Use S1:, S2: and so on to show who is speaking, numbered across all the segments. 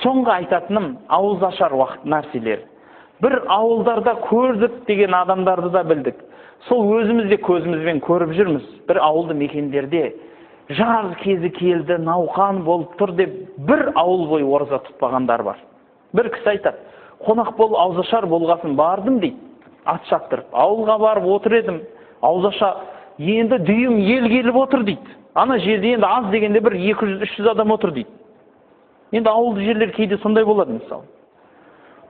S1: Соңғы айтатыным ауыз ашар уақыт нәрселер. Бір ауылдарда көрдік деген адамдарды да білдік. Сол өзімізде көзімізбен көріп жүрміз. Бір ауылды мекендерде жаз кезі келді, науқан болып тұр деп, бір ауыл бойы ораза тұтпағандар бар. Бір кісі айтады, қонақ болып ауызашар болғасын бардым дейді, ат шаптырып. Ауылға барып отыр едім, ауызаша енді дүйім ел келіп отыр дейді. Ана жерде енді аз дегенде бір 200-300 адам отыр дейді. Енді ауылды жерлер кейде сондай болады мысалы.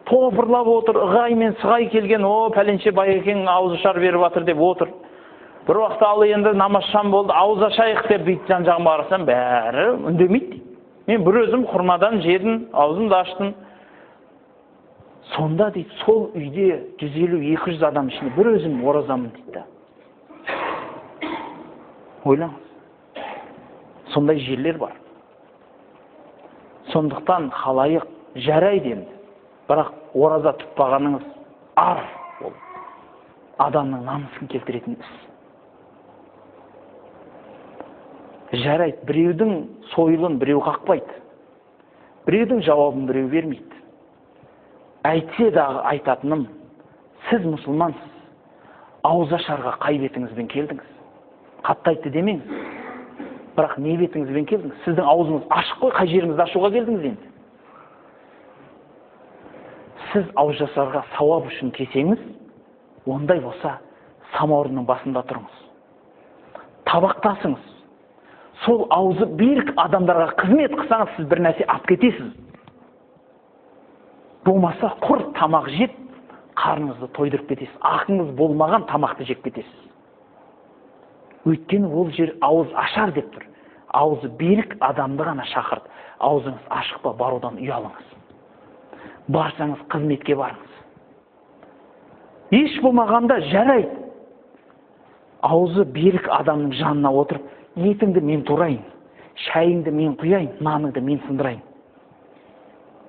S1: Топырлап отыр, ығай мен сығай келген, пәленше байекең ауызашар беріп жатыр деп отыр. Бір уақытта ал енді намаз шам болды, ауыз ашайық деп бүйтіп жан-жағыма қарасам, бәрі үндемейді. Мен бір өзім құрмадан жедім, аузымды аштым. Сонда дейді, сол үйде 150-200 адам ішінде бір өзім оразамын дейді. Ойлаңыз. Сондай жерлер бар. Сондықтан халайық жарайды енді. Бірақ ораза тұтпағаныңыз ар ол. Адамның намысын келтіретін іс. Жарайды, біреудің сойылын біреу қақпайды. Біреудің жауабын біреу бермейді. Әйтсе дағы айтатыным, сіз мұсылмансыз, ауызашарға қай бетіңізбен келдіңіз? Қатты айтты демеңіз. Бірақ не бетіңізбен келдіңіз? Сіздің аузыңыз ашық қой, қай жеріңізді ашуға келдіңіз енді? Сіз ауызашарға сауап үшін кесеңіз, ондай болса, самаурынның басында тұрыңыз. Табақтасыңыз. Сол аузы берік адамдарға қызмет қылсаңыз, сіз бір нәрсе алып кетесіз. Болмаса құр тамақ жеп, қарныңызды тойдырып кетесіз. Ақыңыз болмаған тамақты жеп кетесіз. Өйткені ол жер ауыз ашар деп тұр. Аузы берік адамды ғана шақырды. Аузыңыз ашық па, барудан ұялыңыз. Барсаңыз қызметке барыңыз. Еш болмағанда жарайды. Аузы берік адамның жанына отырып, етіңді мен турайын, шайыңды мен құяйын, наныңды мен сындырайын.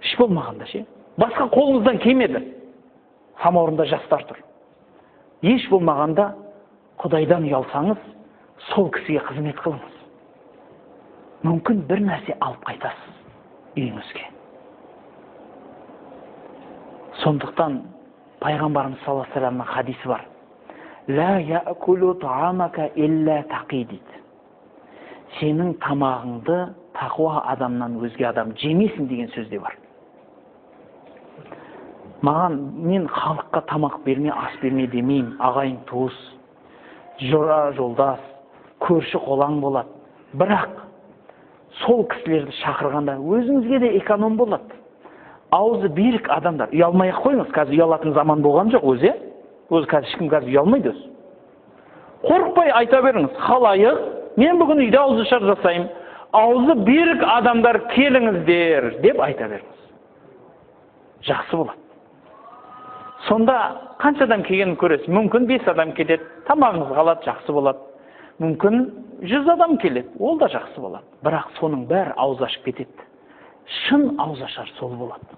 S1: Еш болмағанда ше. Басқа қолыңыздан келмеді. Самаурында жастар тұр. Еш болмағанда Құдайдан ұялсаңыз, сол кісіге қызмет қылыңыз. Мүмкін бір нәрсе алып қайтасыз үйіңізге. Сондықтан пайғамбарымыз саллаллаху алейхи ва саллямның хадисі бар. Ла яакулу таамака илля тақи дейді. Сенің тамағыңды тақуа адамнан өзге адам жемесін деген сөзде бар. Мен халыққа тамақ берме, ас берме демеймін. Ағайын туыс, жора жолдас, көрші қолаң болады. Бірақ сол кісілерді шақырғанда өзіңізге де эконом болады. Аузы берік адамдар. Ұялмай қойыңыз, қазір ұялатын заман болған жоқ өзі. Өзі қазір ешкім қазір ұялмайды өзі. Қорықпай айта беріңіз, халайық, мен бүгін үйде ауызашар жасаймын. Аузы берік адамдар келіңіздер деп айта беріңіз. Жақсы болады. Сонда қанша адам келгенін көресіз. Мүмкін 5 адам келеді, тамағыңыз қалады, жақсы болады. Мүмкін 100 адам келеді, ол да жақсы болады. Бірақ соның бәрі ауыз ашып кетеді. Шын ауызашар сол болады.